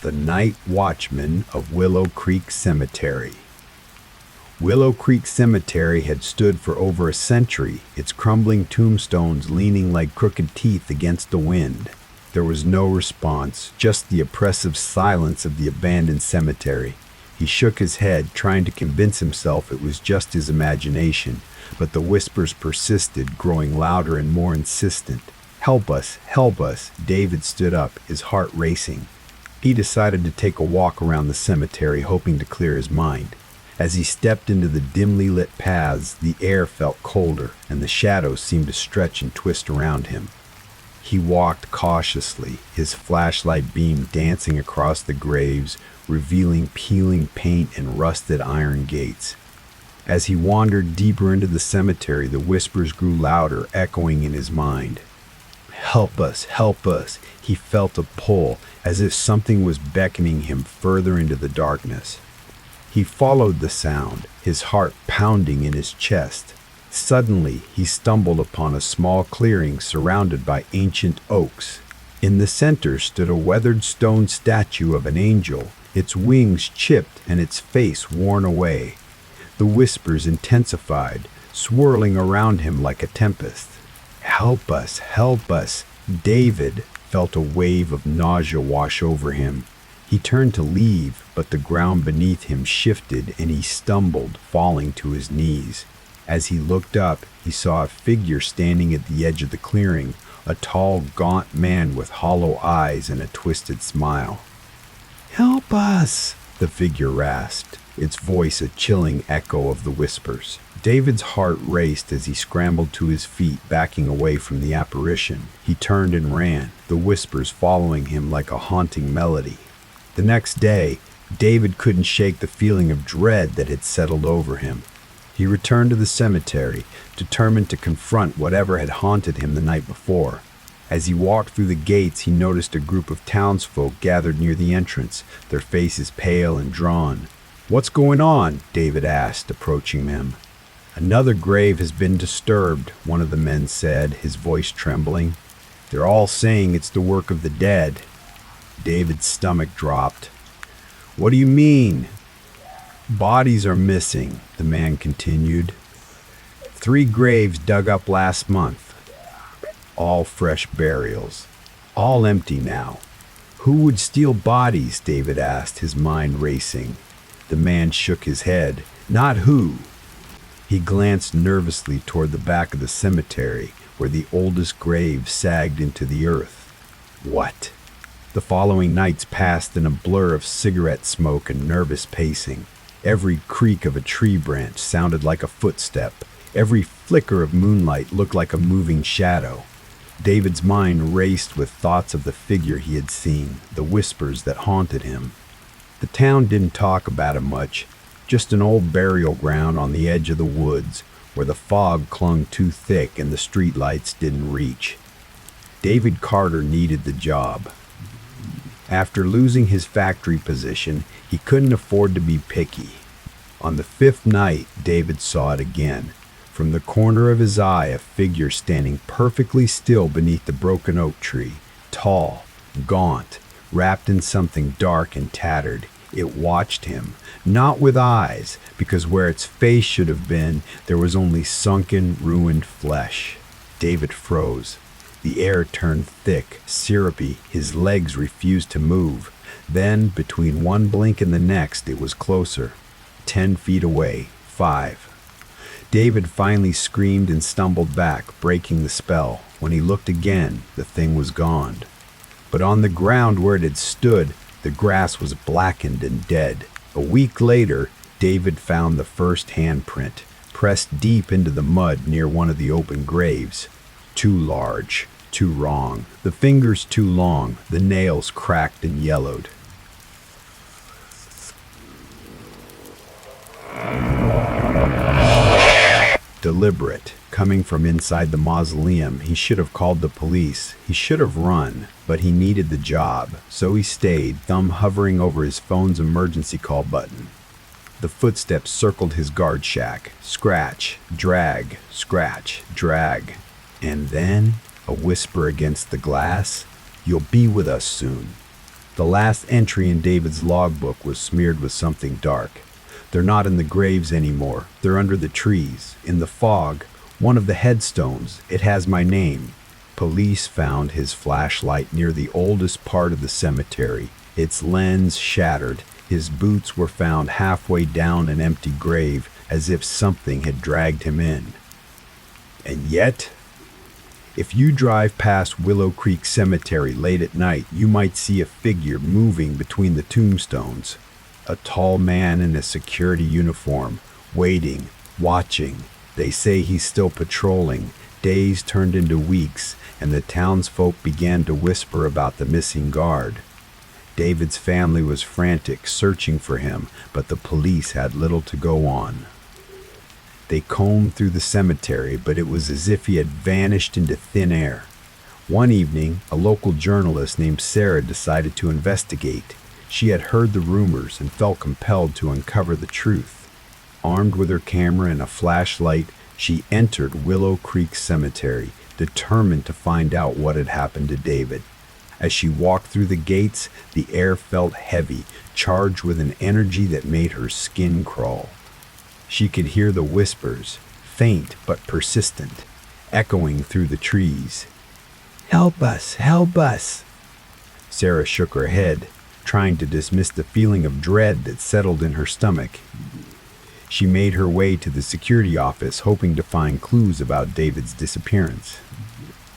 the night watchman of Willow Creek Cemetery. Willow Creek Cemetery had stood for over a century, its crumbling tombstones leaning like crooked teeth against the wind. There was no response, just the oppressive silence of the abandoned cemetery. He shook his head, trying to convince himself it was just his imagination, but the whispers persisted, growing louder and more insistent. "Help us, help us." David stood up, his heart racing. He decided to take a walk around the cemetery, hoping to clear his mind. As he stepped into the dimly lit paths, the air felt colder, and the shadows seemed to stretch and twist around him. He walked cautiously, his flashlight beam dancing across the graves, revealing peeling paint and rusted iron gates. As he wandered deeper into the cemetery, the whispers grew louder, echoing in his mind. "Help us, help us." He felt a pull, as if something was beckoning him further into the darkness. He followed the sound, his heart pounding in his chest. Suddenly, he stumbled upon a small clearing surrounded by ancient oaks. In the center stood a weathered stone statue of an angel, its wings chipped and its face worn away. The whispers intensified, swirling around him like a tempest. "Help us, help us." David felt a wave of nausea wash over him. He turned to leave, but the ground beneath him shifted and he stumbled, falling to his knees. As he looked up, he saw a figure standing at the edge of the clearing, a tall, gaunt man with hollow eyes and a twisted smile. "Help us," the figure rasped, its voice a chilling echo of the whispers. David's heart raced as he scrambled to his feet, backing away from the apparition. He turned and ran, the whispers following him like a haunting melody. The next day, David couldn't shake the feeling of dread that had settled over him. He returned to the cemetery, determined to confront whatever had haunted him the night before. As he walked through the gates, he noticed a group of townsfolk gathered near the entrance, their faces pale and drawn. "What's going on?" David asked, approaching them. "Another grave has been disturbed," one of the men said, his voice trembling. "They're all saying it's the work of the dead." David's stomach dropped. "What do you mean?" "Bodies are missing," the man continued. 3 graves dug up last month. All fresh burials. All empty now. "Who would steal bodies?" David asked, his mind racing. The man shook his head. "Not who." He glanced nervously toward the back of the cemetery, where the oldest grave sagged into the earth. What? The following nights passed in a blur of cigarette smoke and nervous pacing. Every creak of a tree branch sounded like a footstep. Every flicker of moonlight looked like a moving shadow. David's mind raced with thoughts of the figure he had seen, the whispers that haunted him. The town didn't talk about it much, just an old burial ground on the edge of the woods, where the fog clung too thick and the streetlights didn't reach. David Carter needed the job. After losing his factory position, he couldn't afford to be picky. On the 5th night, David saw it again. From the corner of his eye, a figure standing perfectly still beneath the broken oak tree, tall, gaunt, wrapped in something dark and tattered. It watched him, not with eyes, because where its face should have been, there was only sunken, ruined flesh. David froze. The air turned thick, syrupy. His legs refused to move. Then, between one blink and the next, it was closer. 10 feet away. 5. David finally screamed and stumbled back, breaking the spell. When he looked again, the thing was gone. But on the ground where it had stood, the grass was blackened and dead. A week later, David found the first handprint, pressed deep into the mud near one of the open graves. Too large. Too wrong. The fingers too long, the nails cracked and yellowed. Deliberate. Coming from inside the mausoleum, he should have called the police. He should have run, but he needed the job, so he stayed, thumb hovering over his phone's emergency call button. The footsteps circled his guard shack. Scratch, drag, scratch, drag. And then, a whisper against the glass, "You'll be with us soon." The last entry in David's logbook was smeared with something dark. They're not in the graves anymore. They're under the trees. In the fog, one of the headstones, it has my name. Police found his flashlight near the oldest part of the cemetery, its lens shattered. His boots were found halfway down an empty grave, as if something had dragged him in. And yet, if you drive past Willow Creek Cemetery late at night, you might see a figure moving between the tombstones. A tall man in a security uniform, waiting, watching. They say he's still patrolling. Days turned into weeks, and the townsfolk began to whisper about the missing guard. David's family was frantic, searching for him, but the police had little to go on. They combed through the cemetery, but it was as if he had vanished into thin air. One evening, a local journalist named Sarah decided to investigate. She had heard the rumors and felt compelled to uncover the truth. Armed with her camera and a flashlight, she entered Willow Creek Cemetery, determined to find out what had happened to David. As she walked through the gates, the air felt heavy, charged with an energy that made her skin crawl. She could hear the whispers, faint but persistent, echoing through the trees. "Help us! Help us!" Sarah shook her head, trying to dismiss the feeling of dread that settled in her stomach. She made her way to the security office, hoping to find clues about David's disappearance.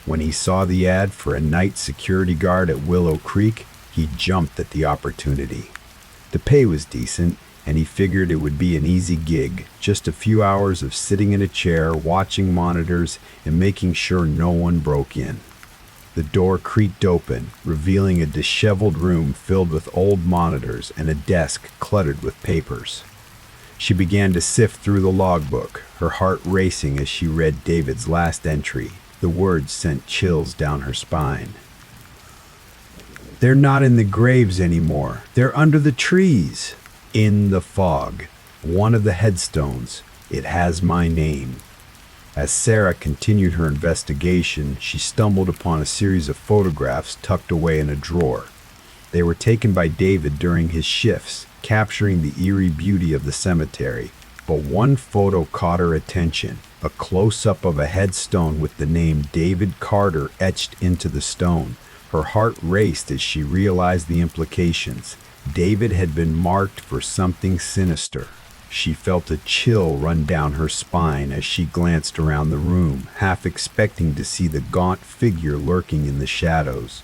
When he saw the ad for a night security guard at Willow Creek, he jumped at the opportunity. The pay was decent, and he figured it would be an easy gig, just a few hours of sitting in a chair, watching monitors, and making sure no one broke in. The door creaked open, revealing a disheveled room filled with old monitors and a desk cluttered with papers. She began to sift through the logbook, her heart racing as she read David's last entry. The words sent chills down her spine. "They're not in the graves anymore. They're under the trees." In the fog, one of the headstones, it has my name. As Sarah continued her investigation, she stumbled upon a series of photographs tucked away in a drawer. They were taken by David during his shifts, capturing the eerie beauty of the cemetery. But one photo caught her attention, a close-up of a headstone with the name David Carter etched into the stone. Her heart raced as she realized the implications. David had been marked for something sinister. She felt a chill run down her spine as she glanced around the room, half expecting to see the gaunt figure lurking in the shadows.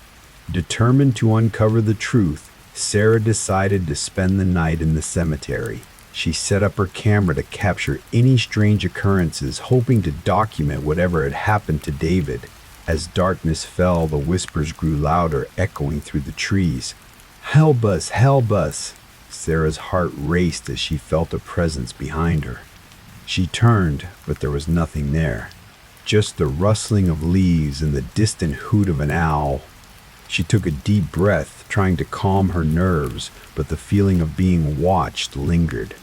Determined to uncover the truth, Sarah decided to spend the night in the cemetery. She set up her camera to capture any strange occurrences, hoping to document whatever had happened to David. As darkness fell, the whispers grew louder, echoing through the trees. "Help us! Help us!" Sarah's heart raced as she felt a presence behind her. She turned, but there was nothing there. Just the rustling of leaves and the distant hoot of an owl. She took a deep breath, trying to calm her nerves, but the feeling of being watched lingered.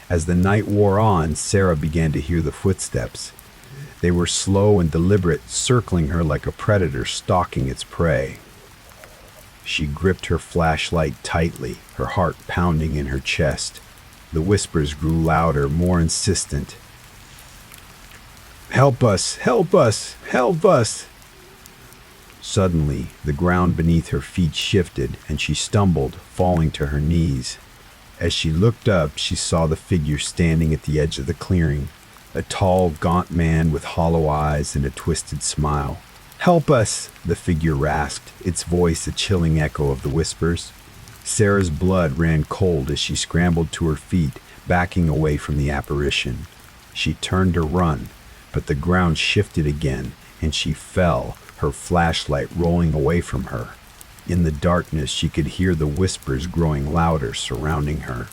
As the night wore on, Sarah began to hear the footsteps. They were slow and deliberate, circling her like a predator stalking its prey. She gripped her flashlight tightly, her heart pounding in her chest. The whispers grew louder, more insistent. "Help us! Help us! Help us!" Suddenly, the ground beneath her feet shifted, and she stumbled, falling to her knees. As she looked up, she saw the figure standing at the edge of the clearing, a tall, gaunt man with hollow eyes and a twisted smile. "Help us!" the figure rasped, its voice a chilling echo of the whispers. Sarah's blood ran cold as she scrambled to her feet, backing away from the apparition. She turned to run, but the ground shifted again, and she fell, her flashlight rolling away from her. In the darkness, she could hear the whispers growing louder surrounding her.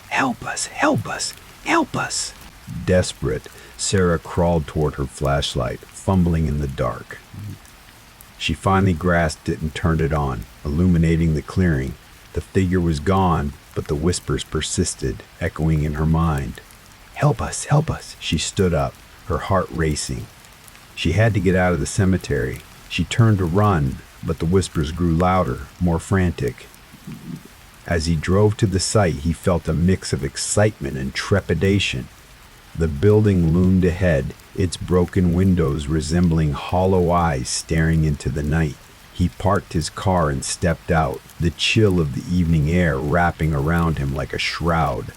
"Help us! Help us! Help us!" Desperate, Sarah crawled toward her flashlight, fumbling in the dark. She finally grasped it and turned it on, illuminating the clearing. The figure was gone, but the whispers persisted, echoing in her mind. "Help us! Help us!" She stood up, her heart racing. She had to get out of the cemetery. She turned to run, but the whispers grew louder, more frantic. As he drove to the site, he felt a mix of excitement and trepidation. The building loomed ahead, its broken windows resembling hollow eyes staring into the night. He parked his car and stepped out, the chill of the evening air wrapping around him like a shroud.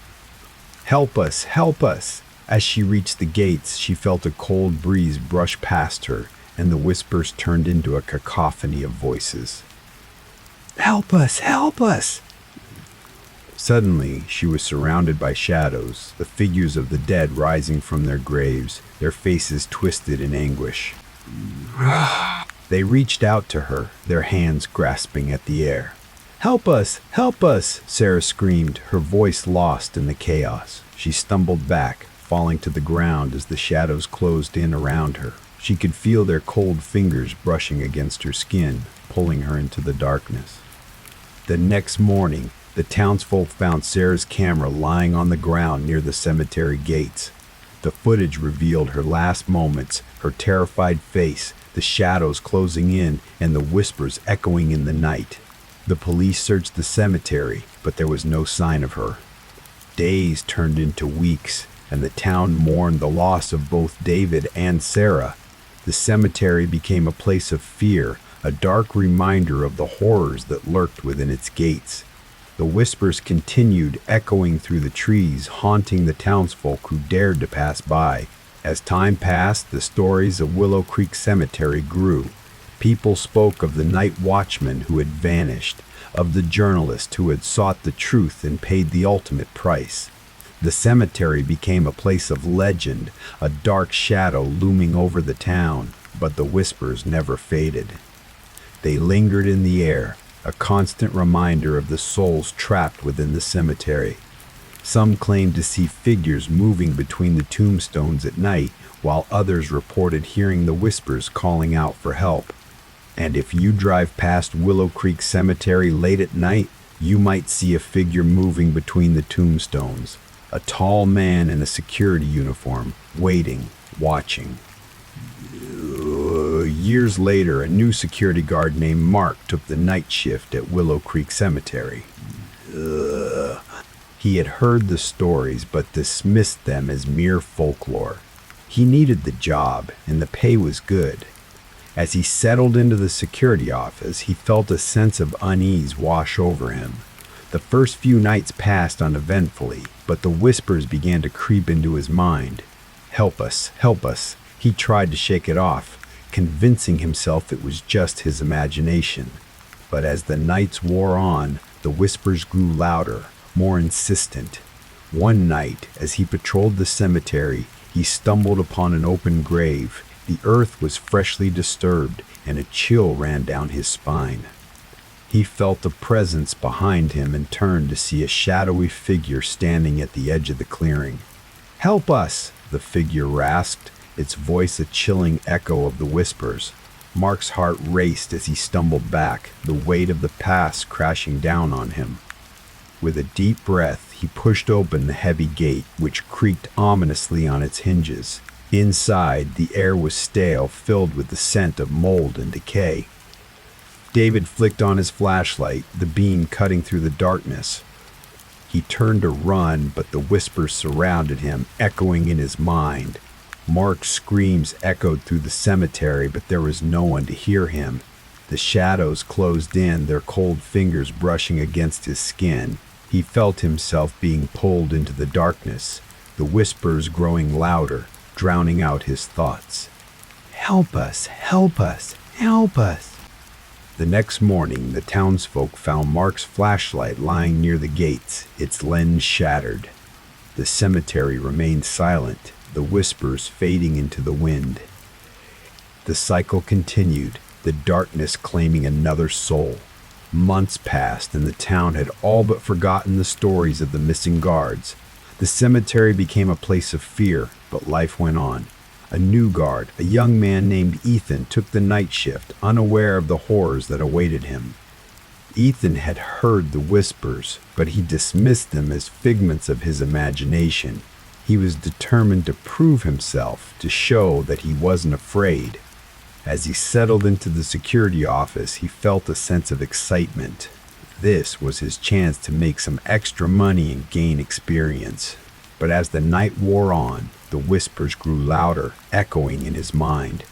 "Help us! Help us!" As she reached the gates, she felt a cold breeze brush past her, and the whispers turned into a cacophony of voices. "Help us! Help us!" Suddenly, she was surrounded by shadows, the figures of the dead rising from their graves, their faces twisted in anguish. They reached out to her, their hands grasping at the air. "Help us! Help us!" Sarah screamed, her voice lost in the chaos. She stumbled back, falling to the ground as the shadows closed in around her. She could feel their cold fingers brushing against her skin, pulling her into the darkness. The next morning, the townsfolk found Sarah's camera lying on the ground near the cemetery gates. The footage revealed her last moments, her terrified face, the shadows closing in, and the whispers echoing in the night. The police searched the cemetery, but there was no sign of her. Days turned into weeks, and the town mourned the loss of both David and Sarah. The cemetery became a place of fear, a dark reminder of the horrors that lurked within its gates. The whispers continued, echoing through the trees, haunting the townsfolk who dared to pass by. As time passed, the stories of Willow Creek Cemetery grew. People spoke of the night watchman who had vanished, of the journalist who had sought the truth and paid the ultimate price. The cemetery became a place of legend, a dark shadow looming over the town, but the whispers never faded. They lingered in the air, a constant reminder of the souls trapped within the cemetery. Some claimed to see figures moving between the tombstones at night, while others reported hearing the whispers calling out for help. And if you drive past Willow Creek Cemetery late at night, you might see a figure moving between the tombstones, a tall man in a security uniform, waiting, watching. Years later, a new security guard named Mark took the night shift at Willow Creek Cemetery. He had heard the stories but dismissed them as mere folklore. He needed the job, and the pay was good. As he settled into the security office, he felt a sense of unease wash over him. The first few nights passed uneventfully, but the whispers began to creep into his mind. "Help us, help us." He tried to shake it off, convincing himself it was just his imagination. But as the nights wore on, the whispers grew louder, more insistent. One night, as he patrolled the cemetery, he stumbled upon an open grave. The earth was freshly disturbed, and a chill ran down his spine. He felt a presence behind him and turned to see a shadowy figure standing at the edge of the clearing. "Help us!" the figure rasped, its voice a chilling echo of the whispers. Mark's heart raced as he stumbled back, the weight of the past crashing down on him. With a deep breath, he pushed open the heavy gate, which creaked ominously on its hinges. Inside, the air was stale, filled with the scent of mold and decay. David flicked on his flashlight, the beam cutting through the darkness. He turned to run, but the whispers surrounded him, echoing in his mind. Mark's screams echoed through the cemetery, but there was no one to hear him. The shadows closed in, their cold fingers brushing against his skin. He felt himself being pulled into the darkness, the whispers growing louder, drowning out his thoughts. "Help us! Help us! Help us!" The next morning, the townsfolk found Mark's flashlight lying near the gates, its lens shattered. The cemetery remained silent, the whispers fading into the wind. The cycle continued, the darkness claiming another soul. Months passed, and the town had all but forgotten the stories of the missing guards. The cemetery became a place of fear, but life went on. A new guard, a young man named Ethan, took the night shift, unaware of the horrors that awaited him. Ethan had heard the whispers, but he dismissed them as figments of his imagination. He was determined to prove himself, to show that he wasn't afraid. As he settled into the security office, he felt a sense of excitement. This was his chance to make some extra money and gain experience. But as the night wore on, the whispers grew louder, echoing in his mind.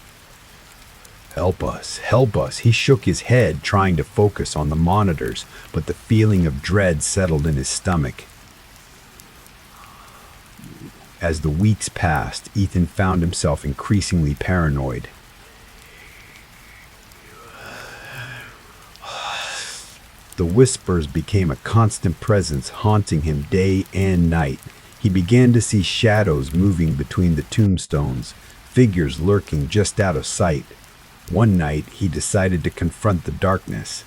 Help us, help us. He shook his head, trying to focus on the monitors, but the feeling of dread settled in his stomach. As the weeks passed, Ethan found himself increasingly paranoid. The whispers became a constant presence, haunting him day and night. He began to see shadows moving between the tombstones, figures lurking just out of sight. One night, he decided to confront the darkness.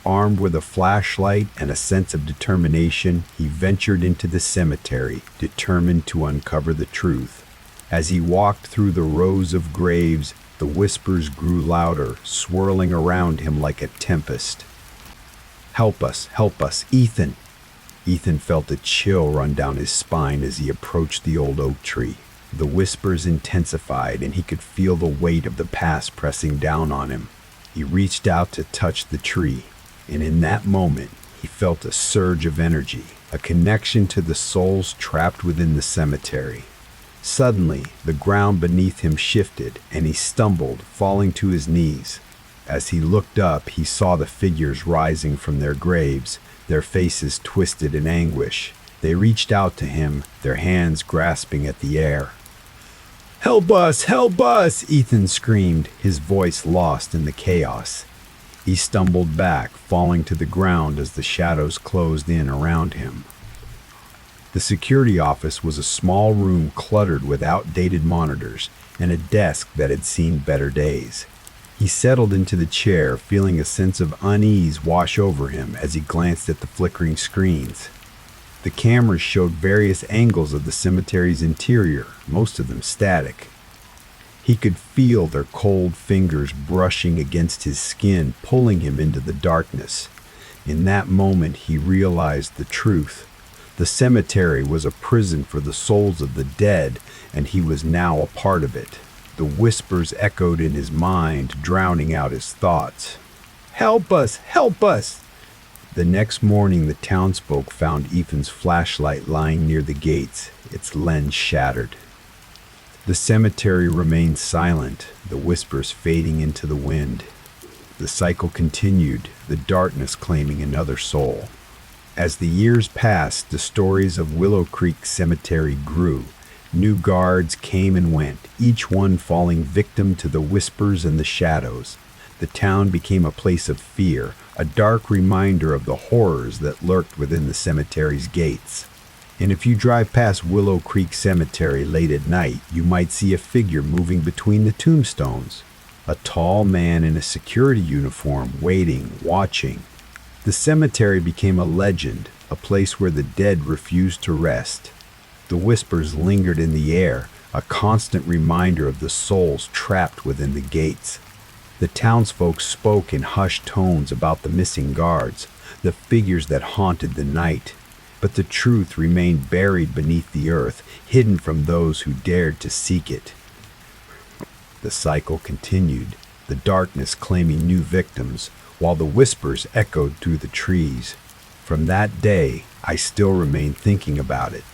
Armed with a flashlight and a sense of determination, he ventured into the cemetery, determined to uncover the truth. As he walked through the rows of graves, the whispers grew louder, swirling around him like a tempest. Help us, Ethan! Ethan felt a chill run down his spine as he approached the old oak tree. The whispers intensified, and he could feel the weight of the past pressing down on him. He reached out to touch the tree, and in that moment, he felt a surge of energy, a connection to the souls trapped within the cemetery. Suddenly, the ground beneath him shifted, and he stumbled, falling to his knees. As he looked up, he saw the figures rising from their graves, their faces twisted in anguish. They reached out to him, their hands grasping at the air. Help us! Help us! Ethan screamed, his voice lost in the chaos. He stumbled back, falling to the ground as the shadows closed in around him. The security office was a small room cluttered with outdated monitors and a desk that had seen better days. He settled into the chair, feeling a sense of unease wash over him as he glanced at the flickering screens. The cameras showed various angles of the cemetery's interior, most of them static. He could feel their cold fingers brushing against his skin, pulling him into the darkness. In that moment, he realized the truth. The cemetery was a prison for the souls of the dead, and he was now a part of it. The whispers echoed in his mind, drowning out his thoughts. Help us! Help us! The next morning, the townsfolk found Ethan's flashlight lying near the gates, its lens shattered. The cemetery remained silent, the whispers fading into the wind. The cycle continued, the darkness claiming another soul. As the years passed, the stories of Willow Creek Cemetery grew. New guards came and went, each one falling victim to the whispers and the shadows. The town became a place of fear, a dark reminder of the horrors that lurked within the cemetery's gates. And if you drive past Willow Creek Cemetery late at night, you might see a figure moving between the tombstones. A tall man in a security uniform, waiting, watching. The cemetery became a legend, a place where the dead refused to rest. The whispers lingered in the air, a constant reminder of the souls trapped within the gates. The townsfolk spoke in hushed tones about the missing guards, the figures that haunted the night. But the truth remained buried beneath the earth, hidden from those who dared to seek it. The cycle continued, the darkness claiming new victims, while the whispers echoed through the trees. From that day, I still remain thinking about it.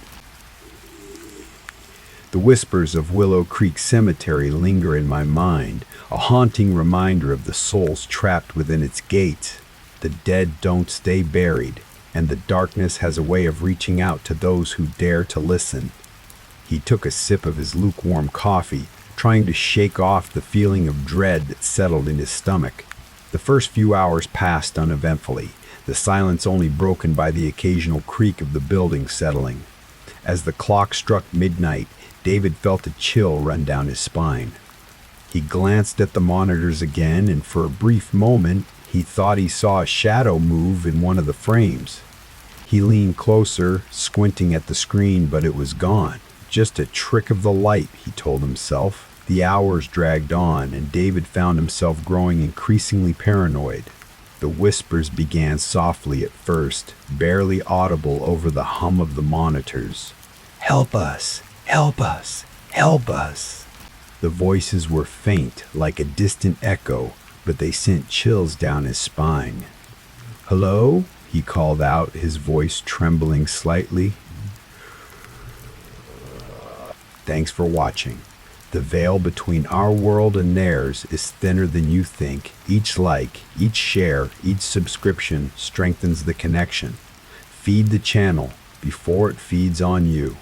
The whispers of Willow Creek Cemetery linger in my mind, a haunting reminder of the souls trapped within its gates. The dead don't stay buried, and the darkness has a way of reaching out to those who dare to listen. He took a sip of his lukewarm coffee, trying to shake off the feeling of dread that settled in his stomach. The first few hours passed uneventfully, the silence only broken by the occasional creak of the building settling. As the clock struck midnight, David felt a chill run down his spine. He glanced at the monitors again, and for a brief moment, he thought he saw a shadow move in one of the frames. He leaned closer, squinting at the screen, but it was gone. Just a trick of the light, he told himself. The hours dragged on, and David found himself growing increasingly paranoid. The whispers began softly at first, barely audible over the hum of the monitors. Help us! Help us! Help us! The voices were faint, like a distant echo, but they sent chills down his spine. Hello? he called out, his voice trembling slightly. Thanks for watching. The veil between our world and theirs is thinner than you think. Each like, each share, each subscription strengthens the connection. Feed the channel before it feeds on you.